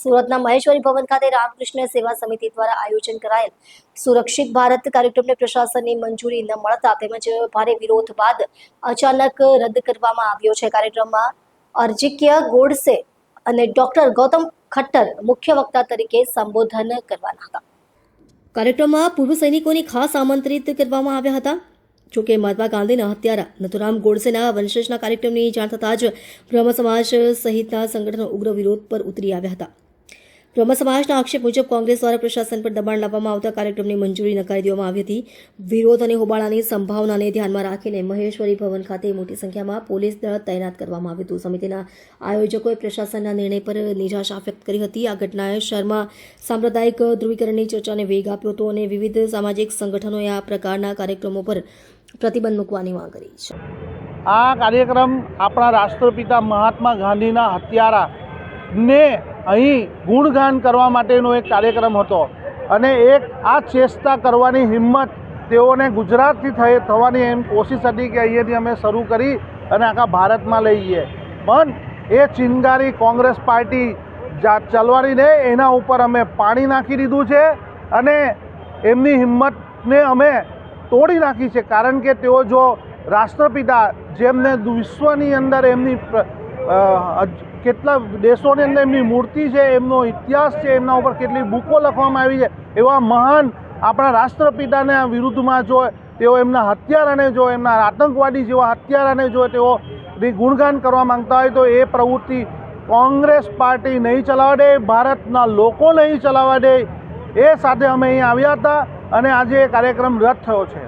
સુરતના મહેશ્વરી ભવન ખાતે રામકૃષ્ણ સેવા સમિતિ દ્વારા આયોજન કરાયેલ સુરક્ષિત ભારત કાર્યક્રમને પ્રશાસનની મંજૂરી ન મળતા તેમજ ભારે વિરોધ બાદ અચાનક રદ કરવામાં આવ્યો છે। કાર્યક્રમમાં અર્જિક્ય ગોડસે અને ડોક્ટર ગૌતમ ખટ્ટર મુખ્ય વક્તા તરીકે સંબોધન કરવાના હતા। કાર્યક્રમમાં પૂર્વ સૈનિકોને ખાસ આમંત્રિત કરવામાં આવ્યા હતા। જોકે મહાત્મા ગાંધીના હત્યારા નથુરામ ગોડસેના વંશજના કાર્યક્રમની જાણ થતાં જ બ્રહ્મ સમાજ સહિતના સંગઠનો ઉગ્ર વિરોધ પર ઉતરી આવ્યા હતા। બ્રહ્મ સમાજના આક્ષેપ મુજબ કોંગ્રેસ દ્વારા પ્રશાસન પર દબાણ લાવવામાં આવતા કાર્યક્રમની મંજૂરી નકારી દેવામાં આવી હતી। વિરોધ અને હોબાળાની સંભાવનાને ધ્યાનમાં રાખીને મહેશ્વરી ભવન ખાતે મોટી સંખ્યામાં પોલીસ દળ તૈનાત કરવામાં આવ્યું હતું। સમિતિના આયોજકોએ પ્રશાસનના નિર્ણય પર નિરાશા વ્યક્ત કરી હતી। આ ઘટનાએ શહેરમાં સાંપ્રદાયિક ધ્રુવીકરણની ચર્ચાને વેગ આપ્યો હતો અને વિવિધ સામાજિક સંગઠનોએ આ પ્રકારના કાર્યક્રમો પર પ્રતિબંધ મૂકવાની માંગ કરી છે। આ કાર્યક્રમ આપણા રાષ્ટ્રપિતા મહાત્મા ગાંધીના હત્યારા ને અહીં ગુણગાન કરવા માટેનો એક કાર્યક્રમ હતો અને એક આ ચેષ્ટા કરવાની હિંમત તેઓને ગુજરાતથી થવાની એમ કોશિશ હતી કે અહીંયાથી અમે શરૂ કરી અને આખા ભારતમાં લઈ જઈએ, પણ એ ચિનગારી કોંગ્રેસ પાર્ટી ચલવાની ને એના ઉપર અમે પાણી નાખી દીધું છે અને એમની હિંમતને અમે તોડી નાખી છે। કારણ કે તેઓ જો રાષ્ટ્રપિતા જેમને વિશ્વની અંદર એમની કેટલા દેશોની અંદર એમની મૂર્તિ છે, એમનો ઇતિહાસ છે, એમના ઉપર કેટલી બુકો લખવામાં આવી છે, એવા મહાન આપણા રાષ્ટ્રપિતાને વિરુદ્ધમાં જો તેઓ એમના હત્યારાને જો એમના આતંકવાદી જેવા હત્યારાને જો તેઓ ગુણગાન કરવા માંગતા હોય તો એ પ્રવૃત્તિ કોંગ્રેસ પાર્ટી નહીં ચલાવવા દે, ભારતના લોકો નહીં ચલાવવા દે। એ સાથે અમે અહીં આવ્યા હતા અને આજે એ કાર્યક્રમ રદ થયો છે।